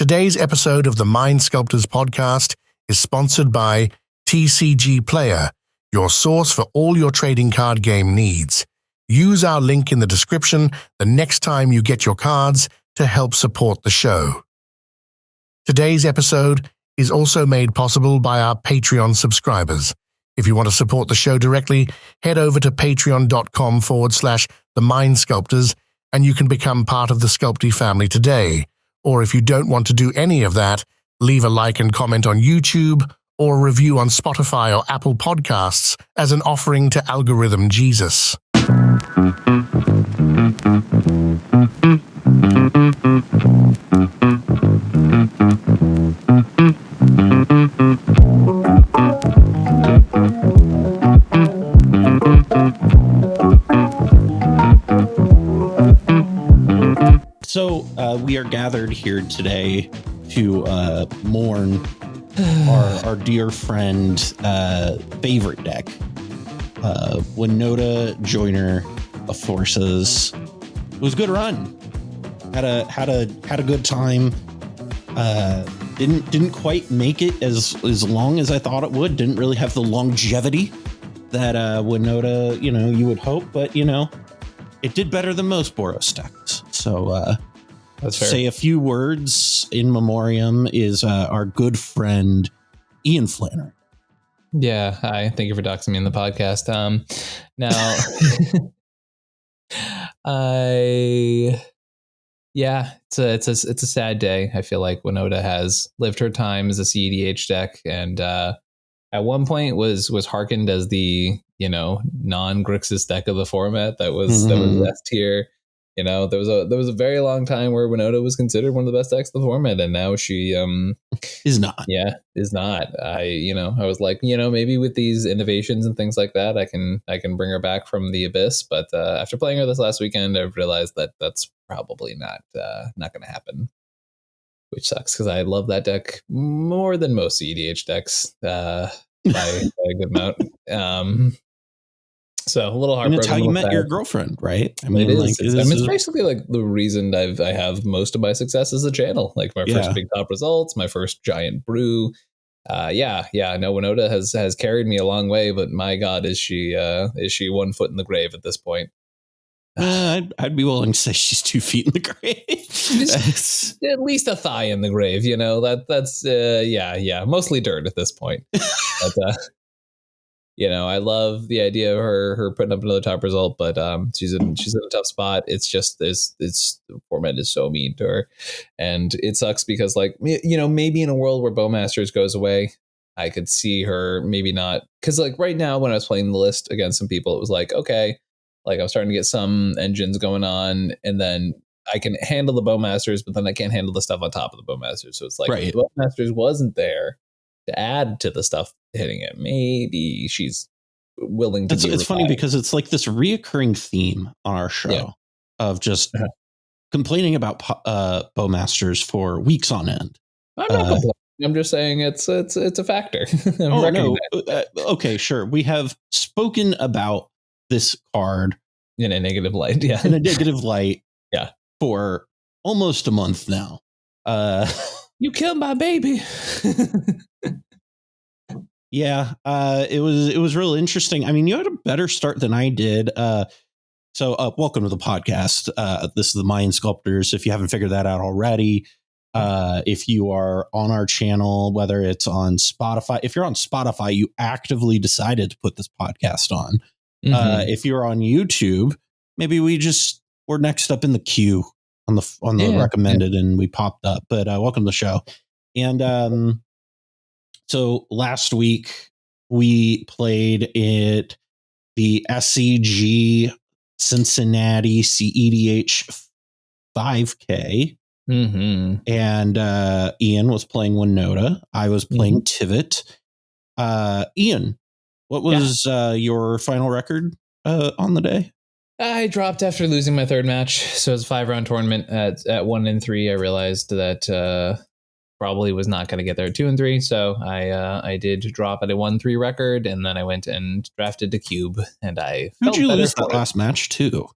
Today's episode of the Mind Sculptors podcast is sponsored by TCG Player, your source for all your trading card game needs. Use our link in the description the next time you get your cards to help support the show. Today's episode is also made possible by our Patreon subscribers. If you want to support the show directly, head over to patreon.com/the Mind Sculptors and you can become part of the Sculpty family today. Or if you don't want to do any of that, leave a like and comment on YouTube or a review on Spotify or Apple Podcasts as an offering to Algorithm Jesus. So we are gathered here today to mourn our dear friend favorite deck, Winota Joiner of Forces. It was a good run. Had a good time. Didn't quite make it as long as I thought it would. Didn't really have the longevity that Winota, you would hope, but it did better than most Boros decks. So that's fair. Say a few words in memoriam is our good friend Ian Flannery. Yeah, hi. Thank you for doxing me in the podcast. Now, it's a sad day. I feel like Winota has lived her time as a cEDH deck, and at one point was hearkened as the non-Grixis deck of the format that was S tier. There was a very long time where Winota was considered one of the best decks of the format, and now she is not. Yeah, is not. I was like, maybe with these innovations and things like that, I can bring her back from the abyss. But after playing her this last weekend, I've realized that that's probably not going to happen, which sucks because I love that deck more than most cEDH decks by a good amount. So a little heartbroken. And it's how you met your girlfriend, right? I mean, it's basically like the reason I have most of my success as a channel. Like my first big top results, my first giant brew. I know Winota has carried me a long way, but my God, is she 1 foot in the grave at this point? I'd be willing to say she's 2 feet in the grave. At least a thigh in the grave. That's mostly dirt at this point. But, I love the idea of her putting up another top result, but she's in a tough spot. It's just the format is so mean to her, and it sucks because maybe in a world where Bowmasters goes away, I could see her maybe not, because right now when I was playing the list against some people, it was like, okay, I'm starting to get some engines going on, and then I can handle the Bowmasters, but then I can't handle the stuff on top of the Bowmasters. So it's like, if the Bowmasters wasn't there to add to the stuff hitting it, maybe she's willing to. It's funny because it's like this reoccurring theme on our show of just complaining about Bowmasters for weeks on end. I'm not complaining. I'm just saying it's a factor. Okay, sure. We have spoken about this card in a negative light. Yeah, in a negative light. Yeah, for almost a month now. You killed my baby. Yeah, it was real interesting. I mean, you had a better start than I did. So welcome to the podcast. This is the Mind Sculptors. If you haven't figured that out already, if you are on our channel, whether it's on Spotify, if you're on Spotify, you actively decided to put this podcast on. If you're on YouTube, maybe we're next up in the queue on the recommended, and we popped up. But welcome to the show. And so last week we played the SCG Cincinnati cEDH 5K. And Ian was playing Winota. I was playing Tivit. Ian, what was your final record on the day? I dropped after losing my third match. So it was a 5-round tournament at 1-3. I realized that probably was not going to get there at 2-3. So I did drop at a 1-3 record, and then I went and drafted the cube, and I Who'd you lose that last match to?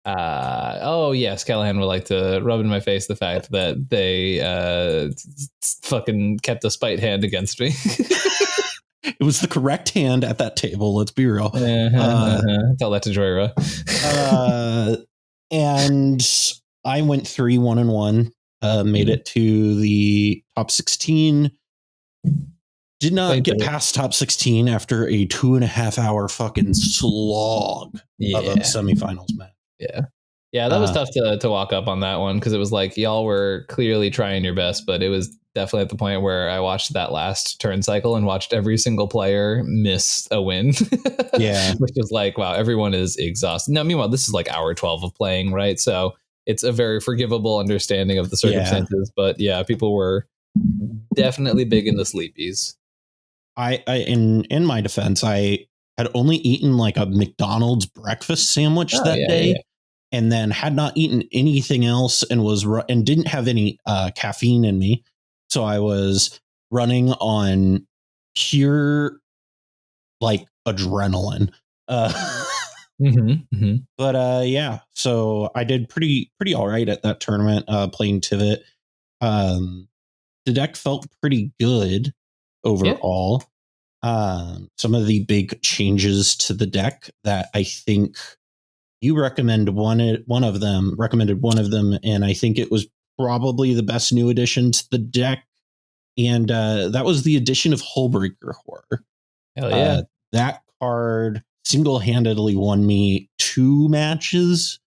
Oh yes, Callahan would like to rub in my face the fact that they fucking kept a spite hand against me. It was the correct hand at that table. Let's be real. Tell that to Joyra. And I went 3-1-1. Made it to the top 16. Did not get past top 16 after a 2.5 hour fucking slog of a semifinals match. Yeah, that was tough to walk up on that one because it was like y'all were clearly trying your best, but it was definitely at the point where I watched that last turn cycle and watched every single player miss a win. Yeah. Which was like, wow, everyone is exhausted. Now, meanwhile, this is like hour 12 of playing, right? So it's a very forgivable understanding of the circumstances. Yeah. But yeah, people were definitely big in the sleepies. I in my defense, I had only eaten like a McDonald's breakfast sandwich that day. Yeah. And then had not eaten anything else and didn't have any caffeine in me. So I was running on pure like adrenaline. But yeah, so I did pretty all right at that tournament playing Tivit. The deck felt pretty good overall. Yeah. Some of the big changes to the deck that I think you recommended one of them, and I think it was probably the best new addition to the deck. And that was the addition of Hullbreaker Horror. Hell yeah. That card single-handedly won me 2 matches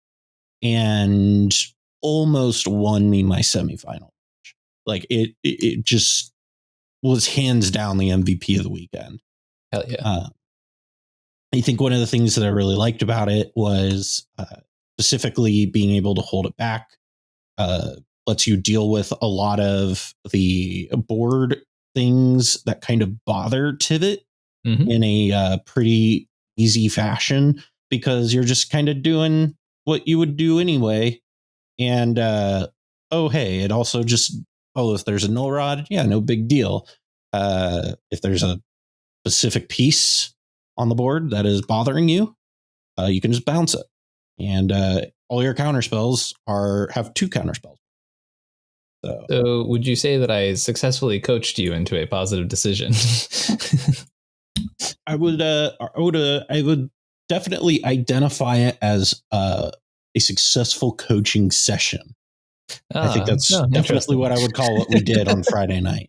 and almost won me my semifinal. Like it just was hands down the MVP of the weekend. Hell yeah. I think one of the things that I really liked about it was specifically being able to hold it back. Lets you deal with a lot of the board things that kind of bother Tivit in a pretty easy fashion, because you're just kind of doing what you would do anyway. And hey, it also just if there's a null rod, yeah, no big deal. If there's a specific piece on the board that is bothering you, you can just bounce it, and all your counter spells have 2 counter spells. So would you say that I successfully coached you into a positive decision? I would definitely identify it as a successful coaching session. I think that's definitely what I would call what we did on Friday night.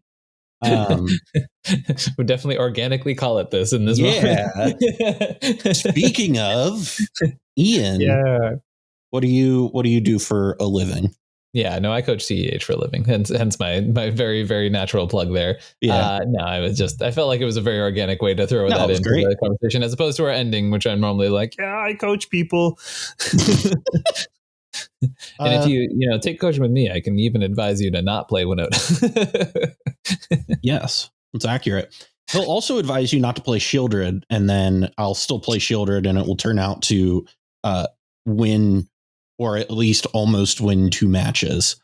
Would definitely organically call it this in this moment. Speaking of, Ian, what do you do for a living? Yeah, no, I coach cEDH for a living, hence my very, very natural plug there. Yeah. No, I felt like it was a very organic way to throw that into the conversation, as opposed to our ending, which I'm normally like, yeah, I coach people. And if you take coaching with me, I can even advise you to not play Winota. Yes, that's accurate. He'll also advise you not to play Shieldred, and then I'll still play Shieldred, and it will turn out to win, or at least almost win 2 matches.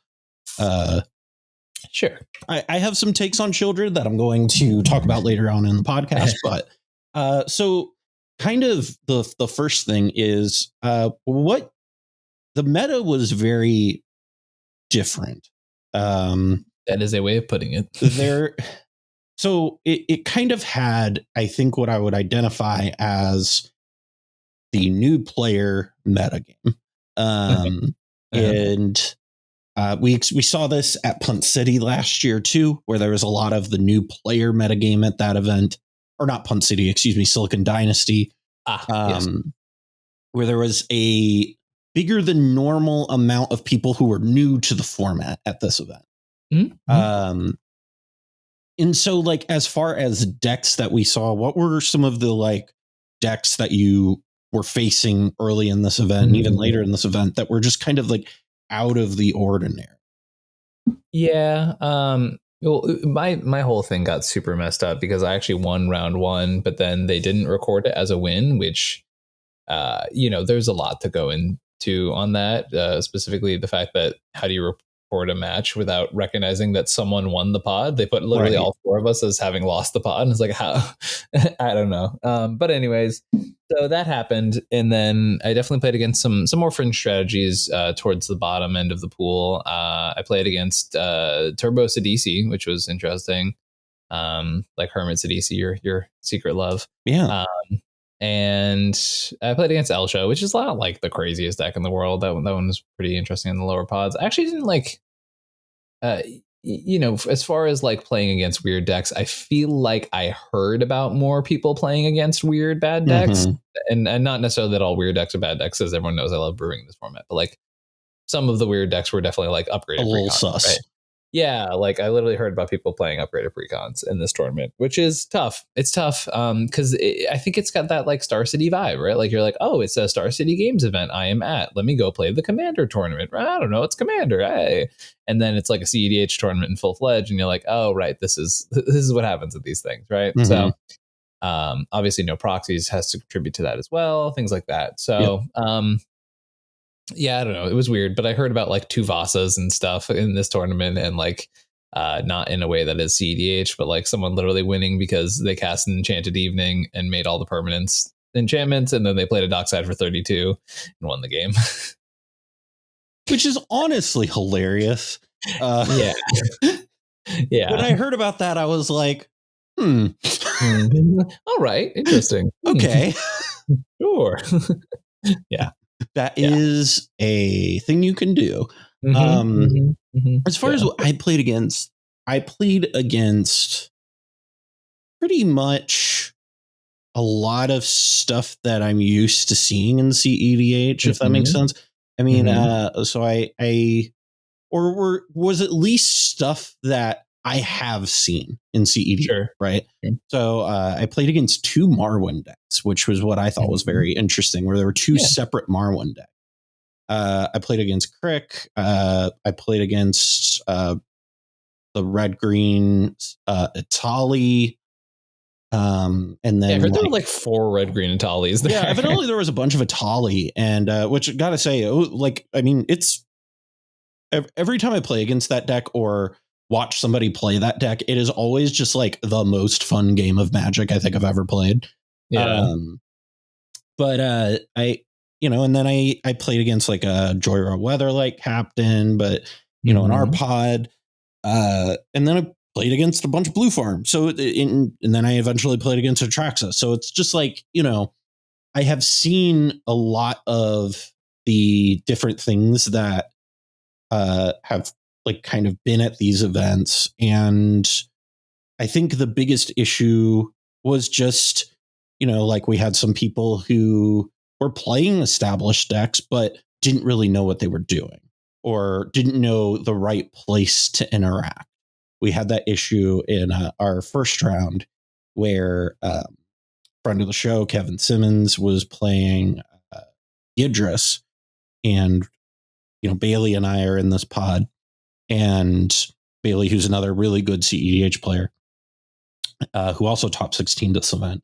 Sure. I have some takes on Shieldred that I'm going to talk about later on in the podcast, but so kind of the first thing is what the meta was very different. That is a way of putting it. So it kind of had, I think, what I would identify as the new player metagame. And we saw this at Punt City last year too, where there was a lot of the new player metagame at that event, or not Punt City, excuse me, Silicon Dynasty, yes. Where there was a bigger than normal amount of people who were new to the format at this event. And so, like, as far as decks that we saw, what were some of the like decks that you were facing early in this event and even later in this event that were just kind of like out of the ordinary? Yeah. Well, my whole thing got super messed up because I actually won round 1, but then they didn't record it as a win, which, there's a lot to go into on that. Specifically the fact that how do you record a match without recognizing that someone won the pod. They put literally all four of us as having lost the pod. And it's like, how? I don't know. But anyways, so that happened. And then I definitely played against some more fringe strategies towards the bottom end of the pool. I played against Turbo cEDH, which was interesting. Like Hermit cEDH, your secret love. Yeah. And I played against Elsha, which is not like the craziest deck in the world. That one was pretty interesting in the lower pods. I actually didn't like, as far as like playing against weird decks, I feel like I heard about more people playing against weird bad decks, and not necessarily that all weird decks are bad decks, as everyone knows I love brewing this format, but like some of the weird decks were definitely like upgraded. A little sus. Right? Yeah, like I literally heard about people playing upgraded precons in this tournament, which is tough. It's tough because I think it's got that like Star City vibe, right? Like you're like, oh, it's a Star City Games event I am at. Let me go play the Commander tournament. I don't know, it's Commander. Hey. And then it's like a cEDH tournament in full fledged, and you're like, oh, right, this is what happens at these things, right? So obviously no proxies has to contribute to that as well, things like that. So yeah, I don't know. It was weird, but I heard about like two Vasas and stuff in this tournament, and like not in a way that is cEDH, but like someone literally winning because they cast an Enchanted Evening and made all the permanents enchantments, and then they played a Dockside for 32 and won the game. Which is honestly hilarious. Yeah. Yeah. When I heard about that, I was like, all right. Interesting. Okay. Sure. Yeah. That is a thing you can do. As far as what I played against pretty much a lot of stuff that I'm used to seeing in cEDH, if that makes sense. I mean, so was at least stuff that I have seen in cEDH, right? So I played against two Marwyn decks, which was what I thought was very interesting, where there were two separate Marwyn decks. I played against Crick. I played against the red-green Itali. And then I heard there were like 4 red-green Italis there. Yeah, evidently there was a bunch of Itali, and which gotta say, I mean, it's every time I play against that deck or watch somebody play that deck, it is always just like the most fun game of Magic I think I've ever played. Yeah. But and then I played against like a Joyra Weatherlight captain, but in our pod, and then I played against a bunch of blue farm. So and then I eventually played against Atraxa. So it's just like, I have seen a lot of the different things that have like kind of been at these events. And I think the biggest issue was just, like we had some people who were playing established decks, but didn't really know what they were doing or didn't know the right place to interact. We had that issue in our first round where friend of the show, Kevin Simmons, was playing Idris, and Bailey and I are in this pod, and Bailey, who's another really good cEDH player, who also top 16 this event.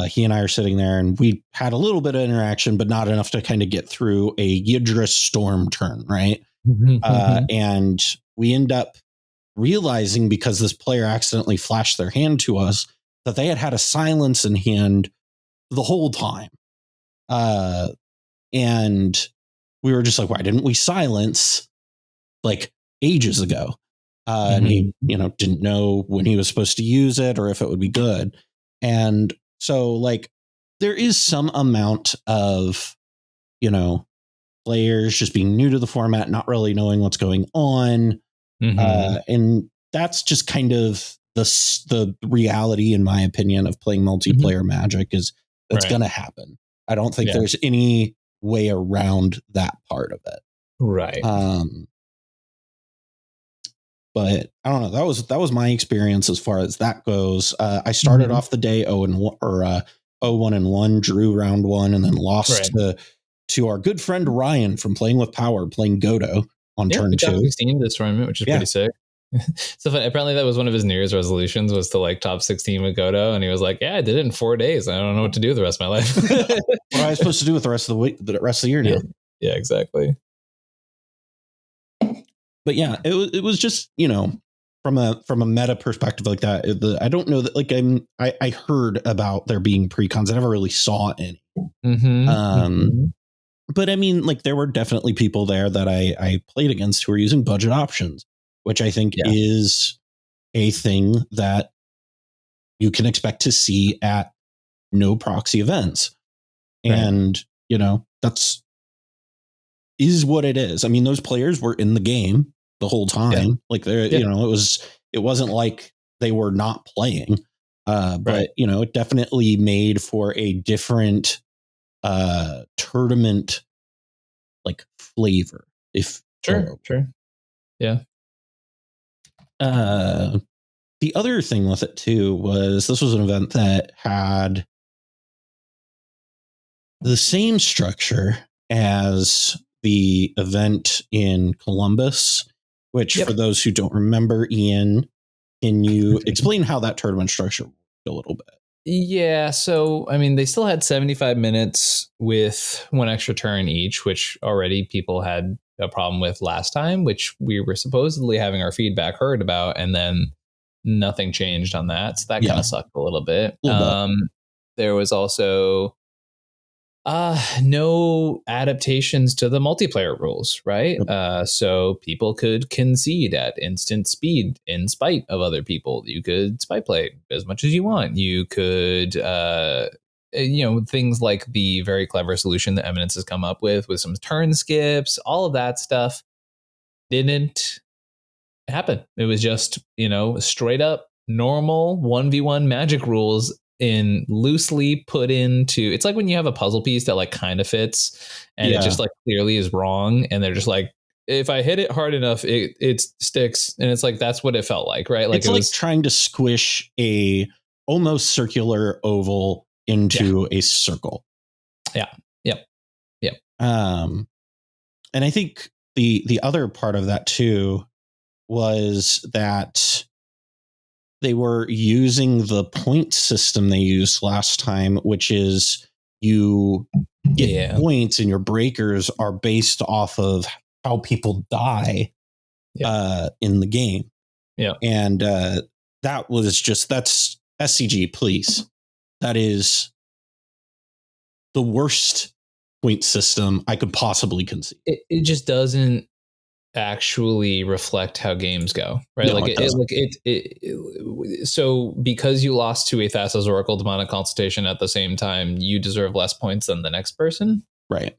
He and I are sitting there, and we had a little bit of interaction, but not enough to kind of get through a Yidris Storm turn, right? And we end up realizing, because this player accidentally flashed their hand to us, that they had a silence in hand the whole time. And we were just like, why didn't we silence like ages ago? And he, didn't know when he was supposed to use it or if it would be good. And so like there is some amount of, players just being new to the format, not really knowing what's going on. And that's just kind of the reality, in my opinion, of playing multiplayer Magic is that's going to happen. I don't think there's any way around that part of it. Right. But I don't know. That was my experience as far as that goes. I started off the day 0-1, drew round 1, and then lost to our good friend Ryan from Playing with Power, playing Godo on turn 2. 16 this tournament, which is pretty sick. So apparently that was one of his New Year's resolutions, was to like top 16 with Godo, and he was like, "Yeah, I did it in 4 days. I don't know what to do with the rest of my life." What am I supposed to do with the rest of the week, the rest of the year now? Yeah, exactly. But yeah, it was just, you know, from a meta perspective like that. I don't know that, like, I heard about there being pre-cons. I never really saw any. But I mean, like, there were definitely people there that I played against who were using budget options, which I think is a thing that you can expect to see at no proxy events. Right. And, you know, that's is what it is. I mean, those players were in the game the whole time. Yeah. Like, you know, it wasn't like they were not playing. But, you know, it definitely made for a different tournament like flavor. If sure. Yeah. The other thing with it too was this was an event that had the same structure as the event in Columbus, which for those who don't remember, Ian, can you explain how that tournament structure worked a little bit? Yeah, so I mean, they still had 75 minutes with one extra turn each, which already people had a problem with last time, which we were supposedly having our feedback heard about, and then nothing changed on that. So that kind of sucked a little bit. There was also no adaptations to the multiplayer rules, right? So people could concede at instant speed in spite of other people. You could spy play as much as you want. You could, you know, things like the very clever solution that Eminence has come up with some turn skips, all of that stuff didn't happen. It was just, you know, straight up normal 1v1 Magic rules in loosely put into, it's like when you have a puzzle piece that like kind of fits and it just like clearly is wrong, and they're just like, if I hit it hard enough it sticks, and it's like that's what it felt like, right? Like it's like trying to squish a almost circular oval into a circle. And I think the other part of that too was that they were using the point system they used last time, which is you get points and your breakers are based off of how people die in the game. Yeah. And that was just, that's SCG, please. That is the worst point system I could possibly conceive. It just doesn't actually reflect how games go, right? No, so because you lost to a Thassa's Oracle Demonic Consultation at the same time, you deserve less points than the next person, right?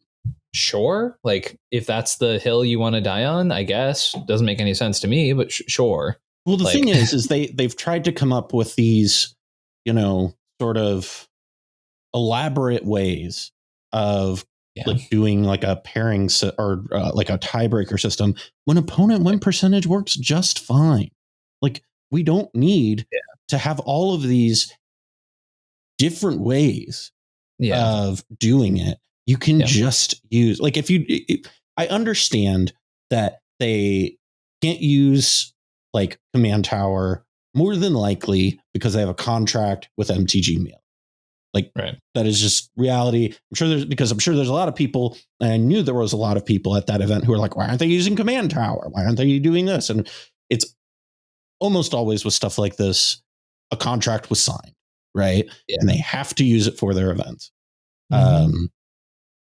Sure, like if that's the hill you want to die on, I guess. Doesn't make any sense to me, but sure. Well, the thing is they've tried to come up with these, you know, sort of elaborate ways of like doing like a pairing or like a tiebreaker system when opponent win percentage works just fine. Like we don't need to have all of these different ways of doing it. You can just use, like, I understand that they can't use like Command Tower more than likely because they have a contract with MTG Mail. Like that is just reality. I'm sure there's a lot of people, and I knew there was a lot of people at that event who are like, why aren't they using Command Tower? Why aren't they doing this? And it's almost always with stuff like this, a contract was signed, right? Yeah. And they have to use it for their events.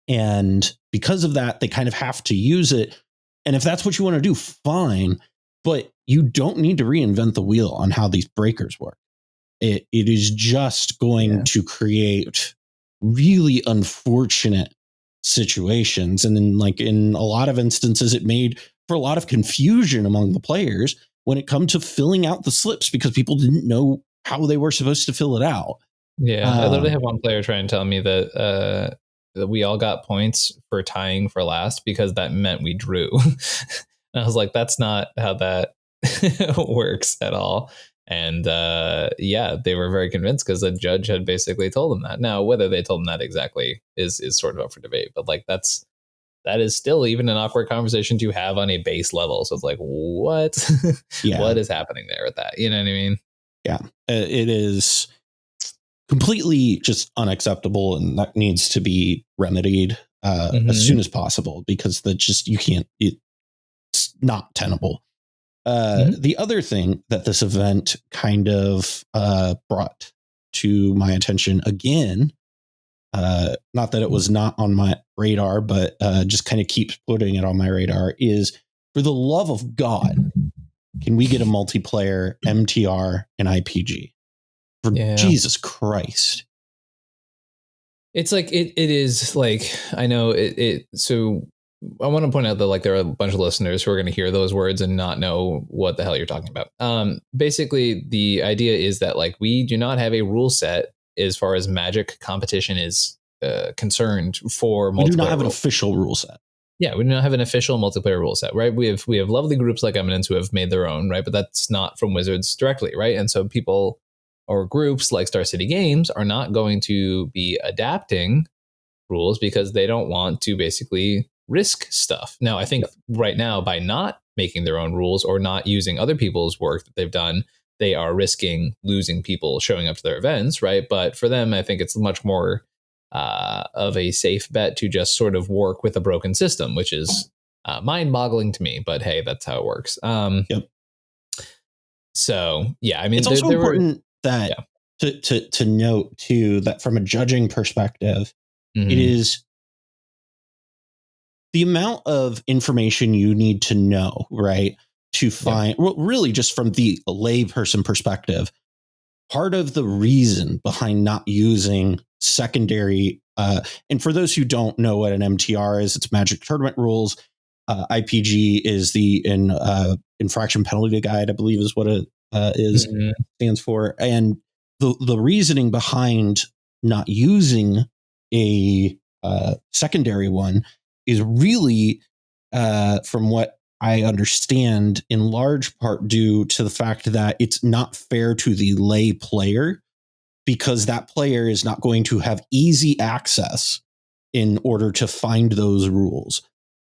And because of that, they kind of have to use it. And if that's what you want to do, fine. But you don't need to reinvent the wheel on how these breakers work. It is just going to create really unfortunate situations. And then, like, in a lot of instances, it made for a lot of confusion among the players when it come to filling out the slips because people didn't know how they were supposed to fill it out. Yeah, I literally have one player trying to tell me that we all got points for tying for last because that meant we drew. And I was like, that's not how that works at all. And they were very convinced because the judge had basically told them that. Now, whether they told them that exactly is sort of up for debate. But like that is still even an awkward conversation to have on a base level. So it's like, what? What is happening there with that? You know what I mean? Yeah, it is completely just unacceptable, and that needs to be remedied as soon as possible because you can't. not tenable. The other thing that this event kind of brought to my attention again, not that it was not on my radar, but just kind of keeps putting it on my radar, is for the love of God, can we get a multiplayer MTR and IPG? For Jesus Christ. It's like, it is like, I know so I want to point out that like there are a bunch of listeners who are going to hear those words and not know what the hell you're talking about. Basically, the idea is that like we do not have a rule set as far as Magic competition is concerned for multiplayer. We do not have an official rule set. Yeah, we do not have an official multiplayer rule set, right? We have lovely groups like Eminence who have made their own, right? But that's not from Wizards directly, right? And so people or groups like Star City Games are not going to be adapting rules because they don't want to basically risk stuff. Now, I think right now, by not making their own rules or not using other people's work that they've done, they are risking losing people showing up to their events, right? But for them, I think it's much more of a safe bet to just sort of work with a broken system, which is mind-boggling to me. But hey, that's how it works. So yeah, I mean, it's also important that to note too that from a judging perspective, it is the amount of information you need to know, right, to find, well, really just from the layperson perspective, part of the reason behind not using secondary, and for those who don't know what an MTR is, it's Magic Tournament Rules. IPG is the infraction penalty guide, I believe is what it stands for. And the reasoning behind not using a secondary one is really, from what I understand, in large part due to the fact that it's not fair to the lay player, because that player is not going to have easy access in order to find those rules.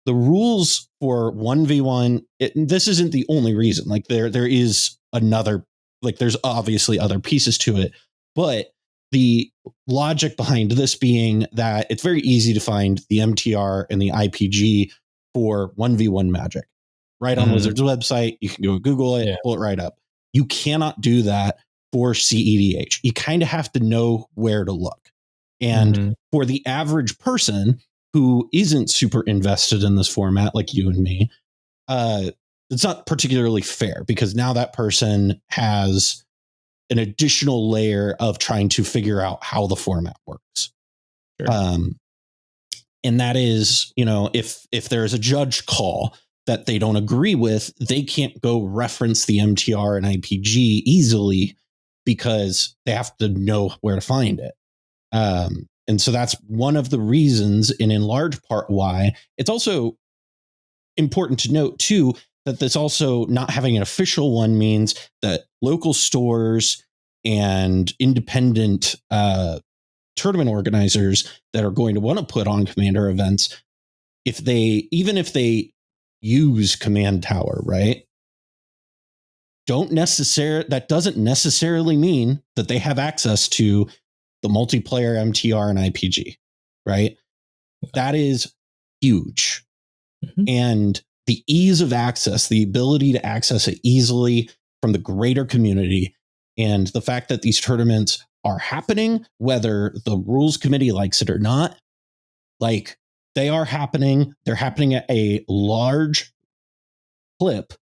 The rules for 1v1, this isn't the only reason. Like there is another, like there's obviously other pieces to it, but the logic behind this being that it's very easy to find the MTR and the IPG for 1v1 Magic. Right on Wizards website, you can go Google it, pull it right up. You cannot do that for cEDH. You kind of have to know where to look. And for the average person who isn't super invested in this format, like you and me, it's not particularly fair, because now that person has an additional layer of trying to figure out how the format works. Sure. And that is, if there is a judge call that they don't agree with, they can't go reference the MTR and IPG easily because they have to know where to find it. And so that's one of the reasons, and in large part why it's also important to note too, that this also not having an official one means that local stores and independent tournament organizers that are going to want to put on Commander events, even if they use Command Tower, right? That doesn't necessarily mean that they have access to the multiplayer MTR and IPG, right? That is huge. And the ease of access, the ability to access it easily from the greater community, and the fact that these tournaments are happening, whether the rules committee likes it or not, like they are happening. They're happening at a large clip.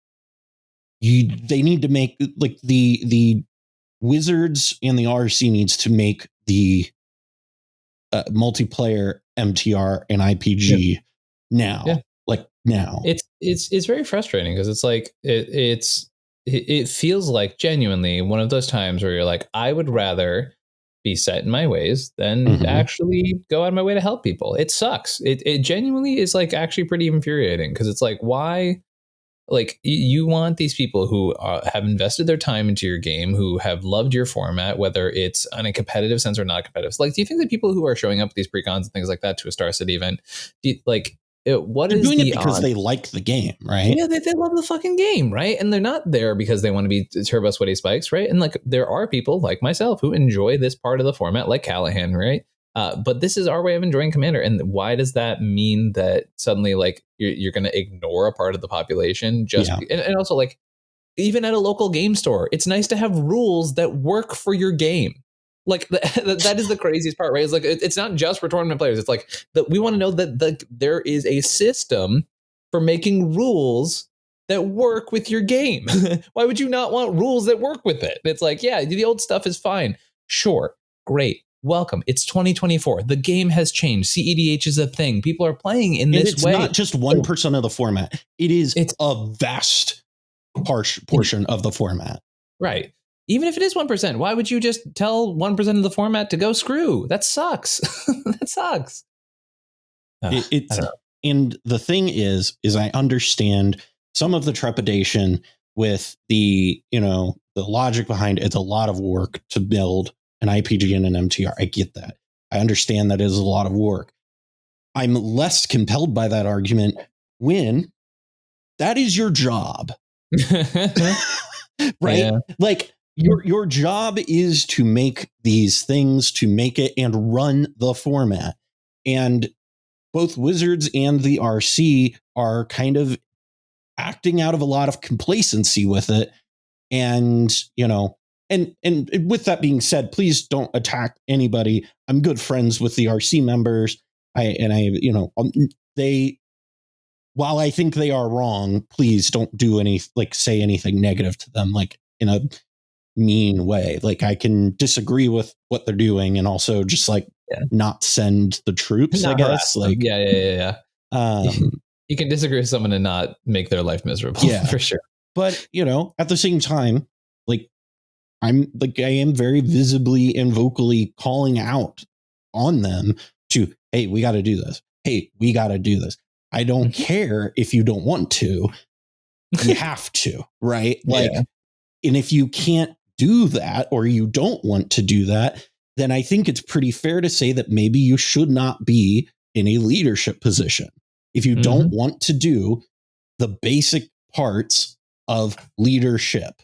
They need to make, like, the Wizards and the RC needs to make the multiplayer MTR and IPG now. Yeah. Like now. It's very frustrating, because it's like it feels like genuinely one of those times where you're like, I would rather be set in my ways than actually go out of my way to help people. It sucks. It genuinely is like actually pretty infuriating, because it's like, why? Like, you want these people who have invested their time into your game, who have loved your format, whether it's on a competitive sense or not competitive. Like, do you think that people who are showing up at these pre-cons and things like that to a Star City event, what they're is doing the it because they like the game, right? Yeah, they love the fucking game, right? And they're not there because they want to be Turbo Sweaty Spikes, right? And like, there are people like myself who enjoy this part of the format, like Callahan, right? But this is our way of enjoying Commander. And why does that mean that suddenly like you're going to ignore a part of the population? And also like even at a local game store, it's nice to have rules that work for your game. Like that is the craziest part, right? It's like it's not just for tournament players. It's like that we want to know that there is a system for making rules that work with your game. Why would you not want rules that work with it? It's like, yeah, the old stuff is fine. Sure, great. Welcome. It's 2024. The game has changed. cEDH is a thing. People are playing in this way. It's not just 1% of the format. It's a vast portion of the format. Right. Even if it is 1%, why would you just tell 1% of the format to go screw? That sucks. That sucks. And the thing is I understand some of the trepidation with the logic behind it's a lot of work to build an IPG and an MTR. I get that. I understand that is a lot of work. I'm less compelled by that argument when that is your job. Right? Yeah. Like your job is to make these things, to make it and run the format. And both Wizards and the RC are kind of acting out of a lot of complacency with it. And, and with that being said, please don't attack anybody. I'm good friends with the RC members. While I think they are wrong, please don't do say anything negative to them, like in a mean way. Like I can disagree with what they're doing and also just not send the troops, I guess. Like, yeah. You can disagree with someone and not make their life miserable. Yeah, for sure. But, at the same time, I am very visibly and vocally calling out on them to, hey, we got to do this. Hey, we got to do this. I don't care if you don't want to. You have to, right? And if you can't do that or you don't want to do that, then I think it's pretty fair to say that maybe you should not be in a leadership position. If you don't want to do the basic parts of leadership,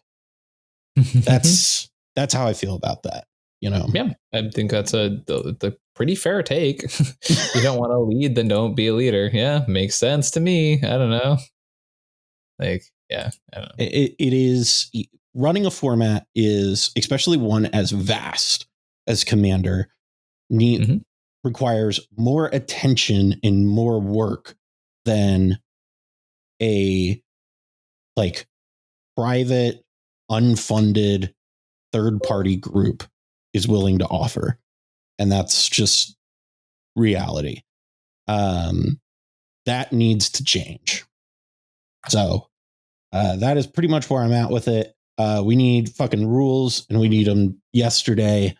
that's how I feel about that. Yeah, I think that's the pretty fair take. If you don't want to lead, then don't be a leader. Yeah, makes sense to me. I don't know. I don't know. It is running a format is, especially one as vast as Commander, requires more attention and more work than a private, unfunded third-party group is willing to offer. And that's just reality. That needs to change. So that is pretty much where I'm at with it. We need fucking rules, and we need them yesterday.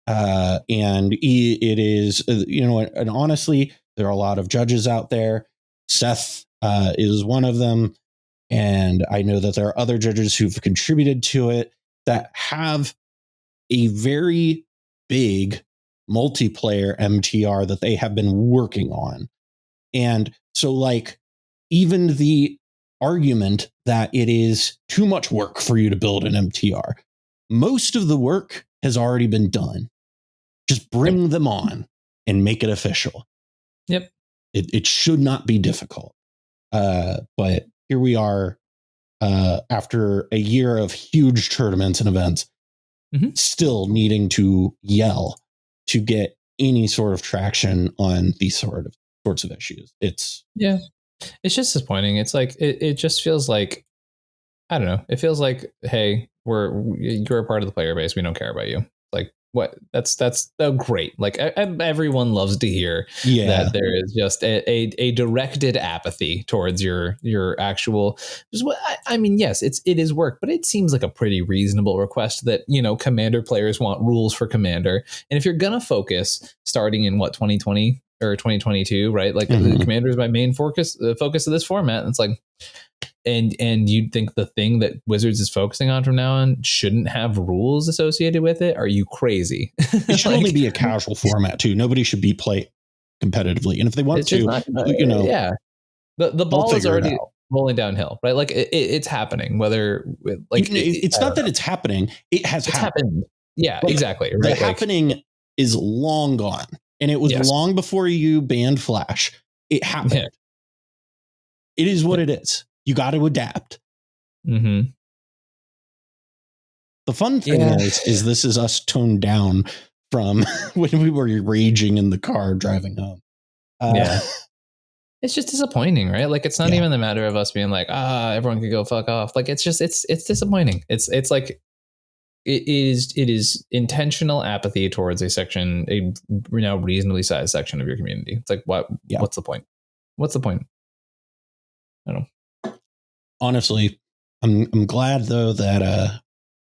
And it is, and honestly, there are a lot of judges out there. Seth is one of them. And I know that there are other judges who've contributed to it that have a very big multiplayer MTR that they have been working on. And so even the argument that it is too much work for you to build an MTR, most of the work has already been done. Just bring them on and make it official. Yep. It should not be difficult. But here we are after a year of huge tournaments and events, still needing to yell to get any sort of traction on these sorts of issues. It's just disappointing. It's like it just feels like, I don't know. It feels like, hey, you're a part of the player base. We don't care about you. Like, what? That's great. Like everyone loves to hear that there is just a directed apathy towards your actual. I mean, yes, it is work, but it seems like a pretty reasonable request that Commander players want rules for Commander, and if you're gonna focus starting in 2020 or 2022, right? Like Commander is my main focus of this format. And it's like. And you'd think the thing that Wizards is focusing on from now on shouldn't have rules associated with it? Are you crazy? It should only be a casual format too. Nobody should be played competitively. And if they want to, the ball is already rolling downhill, right? Like it's happening. Whether it's not that it's happening; it's happened. Yeah, exactly. Right? The happening is long gone. And it was long before you banned Flash. It happened. Yeah. It is what it is. You got to adapt. Mm-hmm. The fun thing is this is us toned down from when we were raging in the car driving home. It's just disappointing, right? Like, it's not even the matter of us being like, everyone can go fuck off. Like, it's just, it's disappointing. It's like, it is intentional apathy towards a now reasonably sized section of your community. It's like, what's the point? What's the point? I don't know. Honestly, I'm glad though that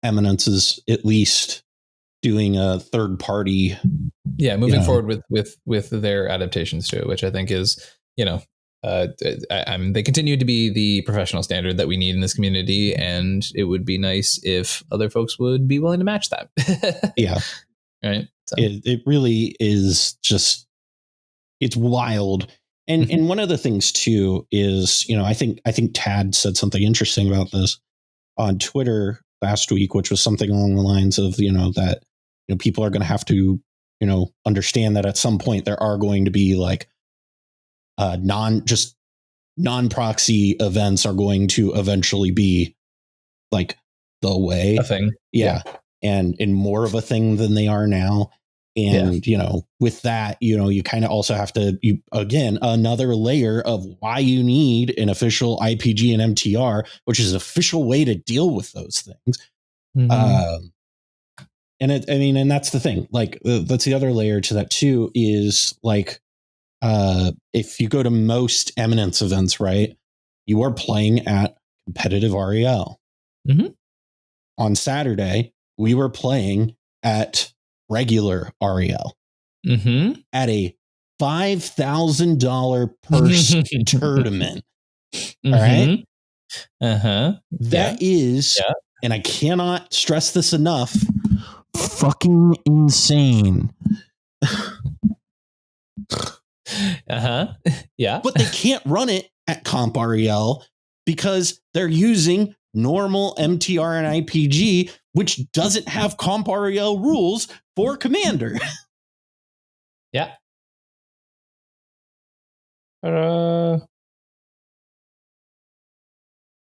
Eminence is at least doing a third party. Yeah, moving forward with their adaptations to it, which I think is, I mean, they continue to be the professional standard that we need in this community, and it would be nice if other folks would be willing to match that. Yeah, right. So. It really is just, it's wild. And one of the things too is, I think Tad said something interesting about this on Twitter last week, which was something along the lines of, that people are going to have to, understand that at some point there are going to be like non-proxy events are going to eventually be like the way. A thing. Yeah. And more of a thing than they are now. And, with that, you kind of also have to, again, another layer of why you need an official IPG and MTR, which is an official way to deal with those things. Mm-hmm. And that's the thing. Like, that's the other layer to that too, is like, if you go to most Eminence events, right, you are playing at competitive REL. Mm-hmm. On Saturday, we were playing at regular REL at a $5,000 purse tournament. All right. That is, and I cannot stress this enough, fucking insane. Yeah. But they can't run it at Comp REL because they're using normal MTR and IPG, which doesn't have Comp REL rules for Commander. Yeah.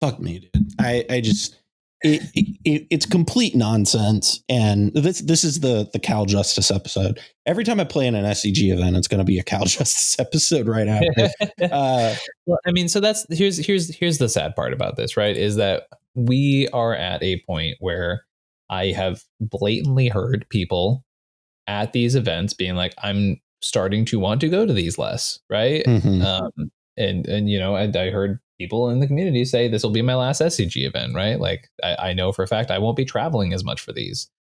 Fuck me, dude. I just it's complete nonsense, and this is the Cal Justice episode. Every time I play in an SCG event, it's going to be a Cal Justice episode right after. Well, I mean, so that's here's the sad part about this, right? Is that we are at a point where I have blatantly heard people at these events being like, I'm starting to want to go to these less, right? Mm-hmm. And I heard people in the community say this will be my last SCG event, right? Like, I know for a fact I won't be traveling as much for these,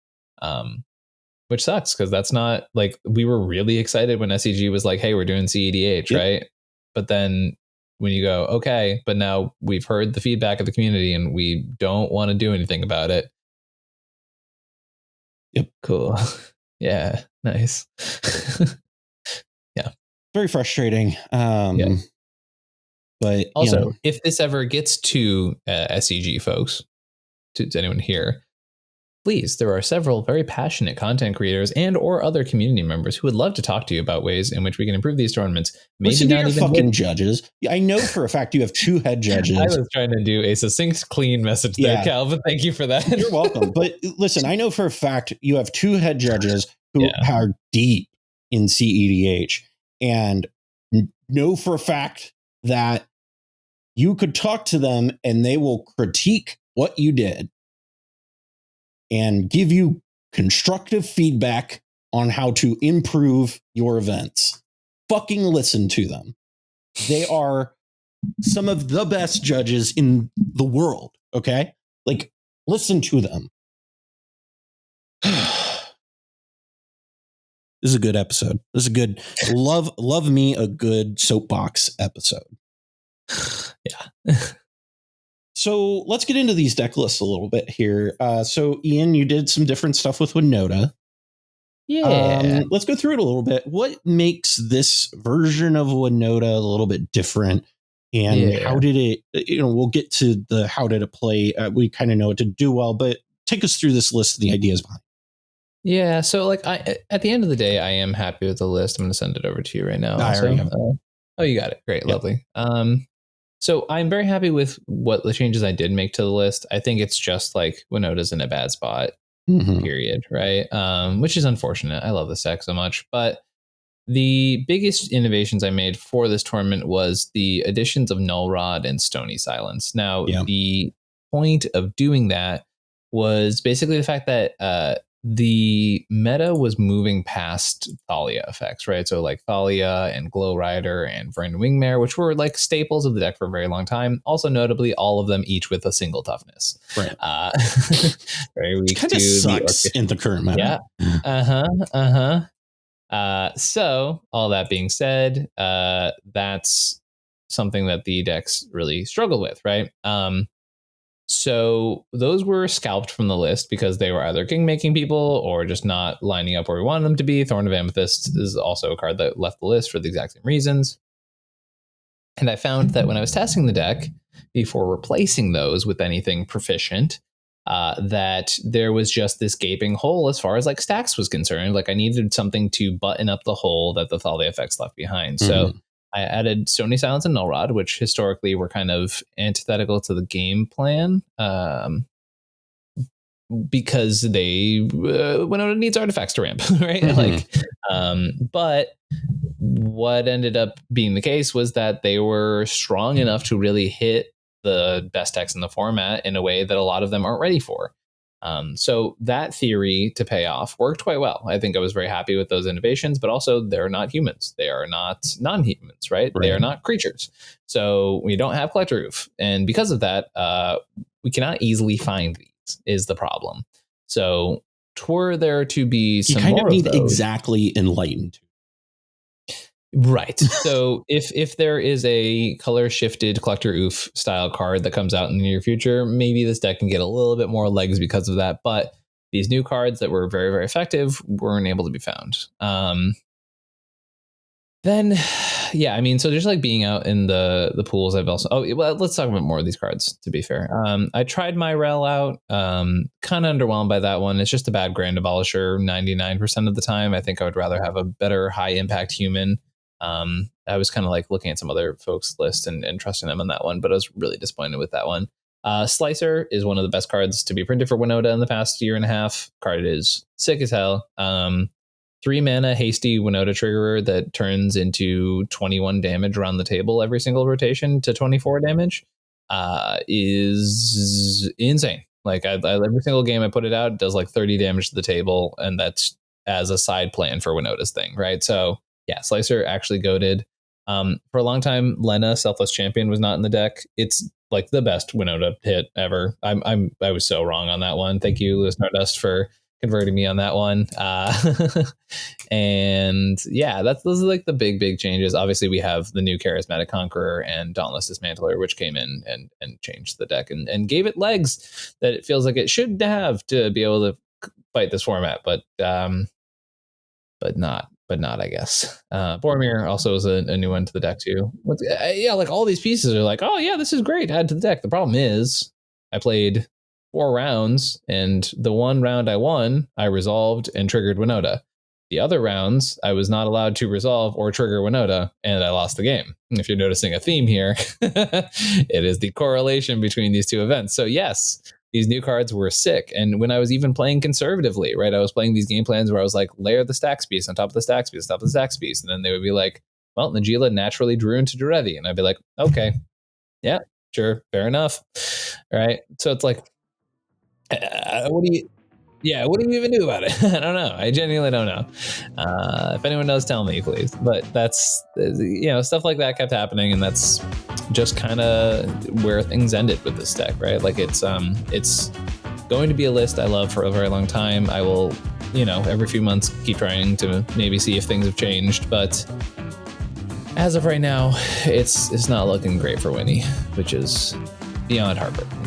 which sucks because that's not like, we were really excited when SCG was like, hey, we're doing cEDH, right? But then when you go, okay, but now we've heard the feedback of the community and we don't want to do anything about it. Yep. Cool. Yeah. Nice. Yeah. Very frustrating. But also, if this ever gets to SCG folks, to anyone here, please, there are several very passionate content creators and or other community members who would love to talk to you about ways in which we can improve these tournaments. Maybe listen not to your even fucking judges. I know for a fact you have 2 head judges. I was trying to do a succinct, clean message there, Cal, but thank you for that. You're welcome. But listen, I know for a fact you have 2 head judges who are deep in cEDH, and know for a fact that you could talk to them and they will critique what you did and give you constructive feedback on how to improve your events. Fucking listen to them. They are some of the best judges in the world. Okay? Like, listen to them. This is a good episode. This is a good love me a good soapbox episode. Yeah. So let's get into these deck lists a little bit here. So Ian, you did some different stuff with Winota. Yeah. Let's go through it a little bit. What makes this version of Winota a little bit different? And how did it, we'll get to the how did it play. We kind of know it to do well, but take us through this list and the ideas behind it. Yeah, so like at the end of the day, I am happy with the list. I'm going to send it over to you right now. I already have. Oh, you got it. Great, Yep. lovely. So I'm very happy with what the changes I did make to the list. I think it's just like Winota's in a bad spot, period, right? Which is unfortunate. I love this deck so much, but the biggest innovations I made for this tournament was the additions of Null Rod and Stony Silence. Now, the point of doing that was basically the fact that the meta was moving past Thalia effects, right? So like Thalia and Glow Rider and Vryn Wingmare, which were like staples of the deck for a very long time. Also notably, all of them each with a single toughness. Right. Very weak. Kind of sucks in the current meta. Yeah. So all that being said, that's something that the decks really struggle with, right? So those were scalped from the list because they were either king-making people or just not lining up where we wanted them to be. Thorn of Amethyst is also a card that left the list for the exact same reasons. And I found that when I was testing the deck, before replacing those with anything proficient, that there was just this gaping hole as far as like stacks was concerned. Like I needed something to button up the hole that the Thalia effects left behind. So I added Stony Silence and Null Rod, which historically were kind of antithetical to the game plan, because they Winota needs artifacts to ramp, right? But what ended up being the case was that they were strong enough to really hit the best decks in the format in a way that a lot of them aren't ready for. So that theory to pay off worked quite well. I think I was very happy with those innovations, but also they're not humans. They are not non-humans, right? They are not creatures. So we don't have Collector Roof. And because of that, we cannot easily find these is the problem. So were there to be some you kind more of need of those, exactly enlightened. right. So if there is a color shifted Collector Oof style card that comes out in the near future, maybe this deck can get a little bit more legs because of that. But these new cards that were very, very effective weren't able to be found. Then, yeah, I mean, so just like being out in the pools, I've also, let's talk about more of these cards, to be fair. I tried my Rel out, kind of underwhelmed by that one. It's just a bad Grand Abolisher 99% of the time. I think I would rather have a better high impact human. I was kind of like looking at some other folks' list and trusting them on that one, but I was really disappointed with that one. Slicer is one of the best cards to be printed for Winota in the past year and a half. Card is sick as hell. 3 mana hasty Winota triggerer that turns into 21 damage around the table every single rotation to 24 damage is insane. Like every single game I put it out, it does like 30 damage to the table, and that's as a side plan for Winota's thing, right? So yeah, Slicer actually goated. For a long time, Lena, Selfless Champion, was not in the deck. It's like the best Winota hit ever. I was so wrong on that one. Thank you, Lewis Nardust, for converting me on that one. And yeah, those are like the big changes. Obviously, we have the new Charismatic Conqueror and Dauntless Dismantler, which came in and changed the deck and gave it legs that it feels like it should have to be able to fight this format, but not, I guess. Boromir also is a new one to the deck too. Yeah, like all these pieces are like, oh yeah, this is great, add to the deck. The problem is I played 4 rounds, and the one round I won, I resolved and triggered Winota. The other rounds, I was not allowed to resolve or trigger Winota, and I lost the game. And if you're noticing a theme here, it is the correlation between these two events. So yes, these new cards were sick. And when I was even playing conservatively, right, I was playing these game plans where I was like, layer the stacks piece on top of the stacks piece, on top of the stacks piece. And then they would be like, well, Najila naturally drew into Durevi. And I'd be like, okay, yeah, sure, fair enough. Right. So it's like, what do you even do about it? I don't know. I genuinely don't know. If anyone knows, tell me, please. But that's, stuff like that kept happening, and that's just kind of where things ended with this deck, right? Like it's going to be a list I love for a very long time. I will, every few months keep trying to maybe see if things have changed, but as of right now, it's not looking great for Winnie, which is beyond heartbreaking.